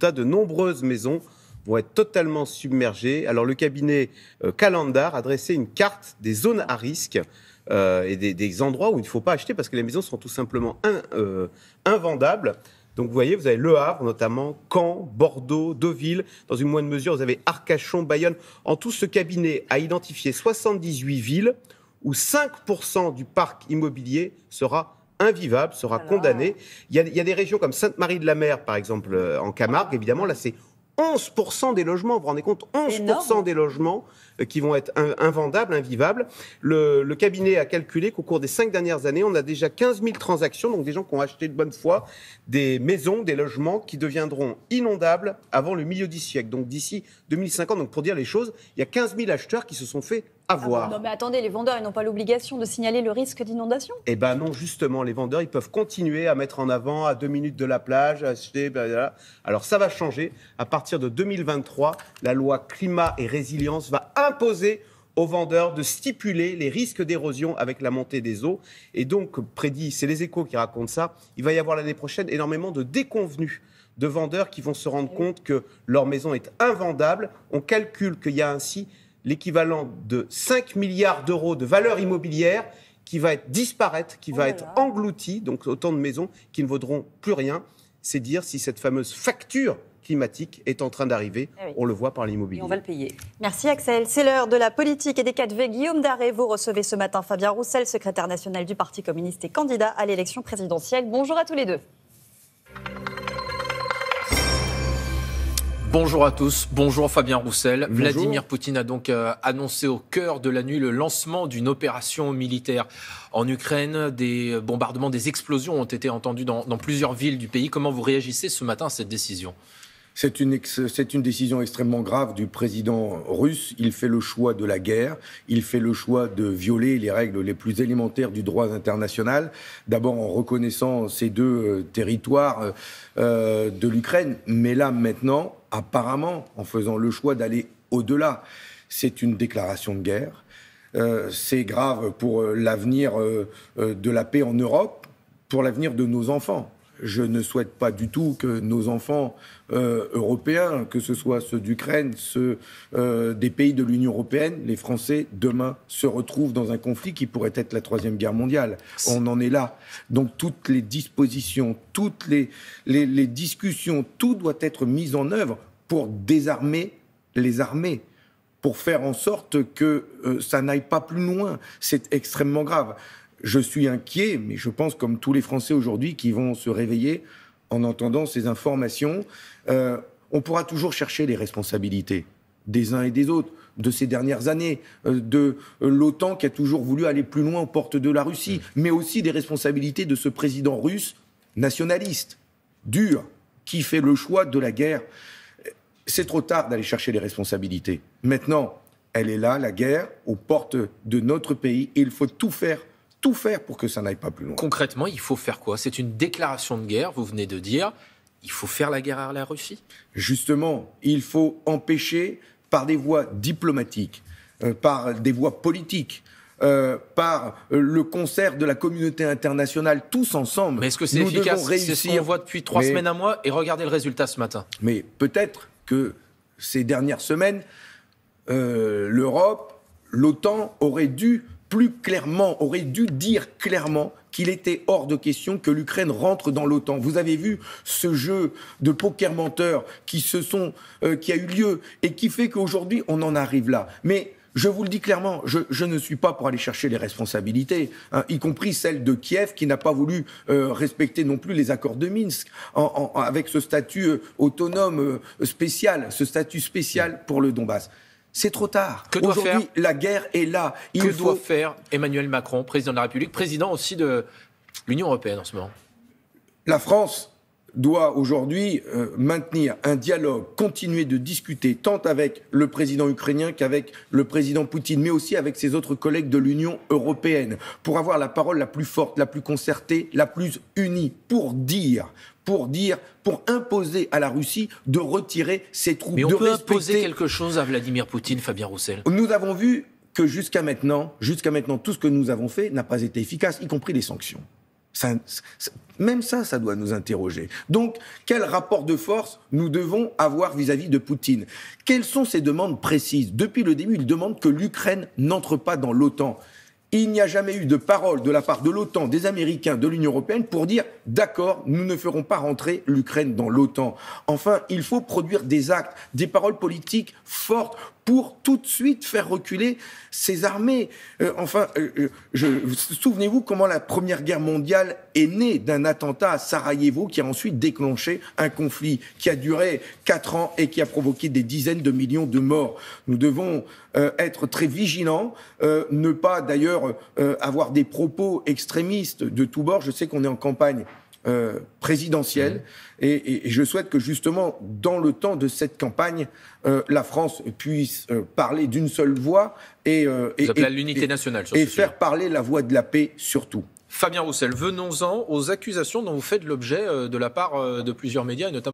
résultat, de nombreuses maisons vont être totalement submergées. Alors le cabinet Calendar a dressé une carte des zones à risque et des endroits où il ne faut pas acheter parce que les maisons sont tout simplement invendables. Donc vous voyez, vous avez Le Havre notamment, Caen, Bordeaux, Deauville. Dans une moindre mesure, vous avez Arcachon, Bayonne. En tout, ce cabinet a identifié 78 villes où 5% du parc immobilier sera invivable, sera condamné. Il y a des régions comme Sainte-Marie-de-la-Mer, par exemple, en Camargue, évidemment, là c'est 11% des logements, vous vous rendez compte, 11% des logements qui vont être invendables, invivables. Le cabinet a calculé qu'au cours des 5 dernières années, on a déjà 15 000 transactions, donc des gens qui ont acheté de bonne foi des maisons, des logements qui deviendront inondables avant le milieu du siècle, donc d'ici 2050. Donc pour dire les choses, il y a 15 000 acheteurs qui se sont fait avoir. Non mais attendez, les vendeurs, ils n'ont pas l'obligation de signaler le risque d'inondation ? Eh bien non, justement, les vendeurs, ils peuvent continuer à mettre en avant à 2 minutes de la plage, à acheter, blablabla. Alors ça va changer. À partir de 2023, la loi climat et résilience va imposer aux vendeurs de stipuler les risques d'érosion avec la montée des eaux. Et donc, prédit, c'est les Échos qui racontent ça, il va y avoir l'année prochaine énormément de déconvenus de vendeurs qui vont se rendre compte que leur maison est invendable. On calcule qu'il y a ainsi l'équivalent de 5 milliards d'euros de valeur immobilière qui va disparaître, qui va être englouti, donc autant de maisons qui ne vaudront plus rien. C'est dire si cette fameuse facture climatique est en train d'arriver. On le voit par l'immobilier. Et on va le payer. Merci Axel. C'est l'heure de la politique et des 4V. Guillaume Daré, vous recevez ce matin Fabien Roussel, secrétaire national du Parti communiste et candidat à l'élection présidentielle. Bonjour à tous les deux. Bonjour à tous, bonjour Fabien Roussel. Bonjour. Vladimir Poutine a donc annoncé au cœur de la nuit le lancement d'une opération militaire en Ukraine. Des bombardements, des explosions ont été entendus dans plusieurs villes du pays. Comment vous réagissez ce matin à cette décision ? C'est une décision extrêmement grave du président russe. Il fait le choix de la guerre. Il fait le choix de violer les règles les plus élémentaires du droit international. D'abord en reconnaissant ces deux territoires de l'Ukraine. Mais là, maintenant, apparemment, en faisant le choix d'aller au-delà. C'est une déclaration de guerre. C'est grave pour l'avenir de la paix en Europe, pour l'avenir de nos enfants. Je ne souhaite pas du tout que nos enfants européens, que ce soit ceux d'Ukraine, ceux des pays de l'Union européenne, les Français, demain, se retrouvent dans un conflit qui pourrait être la Troisième Guerre mondiale. On en est là. Donc toutes les dispositions, toutes les discussions, tout doit être mis en œuvre pour désarmer les armées, pour faire en sorte que ça n'aille pas plus loin. C'est extrêmement grave. Je suis inquiet, mais je pense comme tous les Français aujourd'hui qui vont se réveiller en entendant ces informations. On pourra toujours chercher les responsabilités des uns et des autres, de ces dernières années, de l'OTAN qui a toujours voulu aller plus loin aux portes de la Russie, mais aussi des responsabilités de ce président russe nationaliste, dur, qui fait le choix de la guerre. C'est trop tard d'aller chercher les responsabilités. Maintenant, elle est là, la guerre, aux portes de notre pays, et il faut tout faire pour que ça n'aille pas plus loin. Concrètement, il faut faire quoi ? C'est une déclaration de guerre, vous venez de dire. Il faut faire la guerre à la Russie ? Justement, il faut empêcher par des voies diplomatiques, par des voies politiques, par le concert de la communauté internationale, tous ensemble. Mais est-ce que c'est efficace ? C'est ce qu'on voit depuis 3 semaines, un mois, et regardez le résultat ce matin. Mais peut-être que ces dernières semaines, l'Europe, l'OTAN aurait dû dire clairement qu'il était hors de question que l'Ukraine rentre dans l'OTAN. Vous avez vu ce jeu de poker menteur qui a eu lieu et qui fait qu'aujourd'hui, on en arrive là. Mais je vous le dis clairement, je ne suis pas pour aller chercher les responsabilités, y compris celle de Kiev qui n'a pas voulu respecter non plus les accords de Minsk, avec ce statut autonome spécial, ce statut spécial pour le Donbass. C'est trop tard. Aujourd'hui, la guerre est là. Que doit faire Emmanuel Macron, président de la République, président aussi de l'Union européenne en ce moment ? La France doit aujourd'hui maintenir un dialogue, continuer de discuter tant avec le président ukrainien qu'avec le président Poutine, mais aussi avec ses autres collègues de l'Union européenne, pour avoir la parole la plus forte, la plus concertée, la plus unie, pour imposer à la Russie de retirer ses troupes. Mais on peut imposer quelque chose à Vladimir Poutine, Fabien Roussel ? Nous avons vu que jusqu'à maintenant, tout ce que nous avons fait n'a pas été efficace, y compris les sanctions. Même ça doit nous interroger. Donc, quel rapport de force nous devons avoir vis-à-vis de Poutine? Quelles sont ses demandes précises? Depuis le début, il demande que l'Ukraine n'entre pas dans l'OTAN. Il n'y a jamais eu de parole de la part de l'OTAN, des Américains, de l'Union européenne pour dire « d'accord, nous ne ferons pas rentrer l'Ukraine dans l'OTAN ». Enfin, il faut produire des actes, des paroles politiques fortes pour tout de suite faire reculer ces armées. Souvenez-vous comment la Première Guerre mondiale est née d'un attentat à Sarajevo qui a ensuite déclenché un conflit qui a duré 4 ans et qui a provoqué des dizaines de millions de morts. Nous devons être très vigilants, ne pas d'ailleurs avoir des propos extrémistes de tous bords. Je sais qu'on est en campagne présidentielle et je souhaite que justement dans le temps de cette campagne la France puisse parler d'une seule voix et l'unité nationale sur ce sujet. Faire parler la voix de la paix surtout. Fabien Roussel, venons-en aux accusations dont vous faites l'objet de la part de plusieurs médias et notamment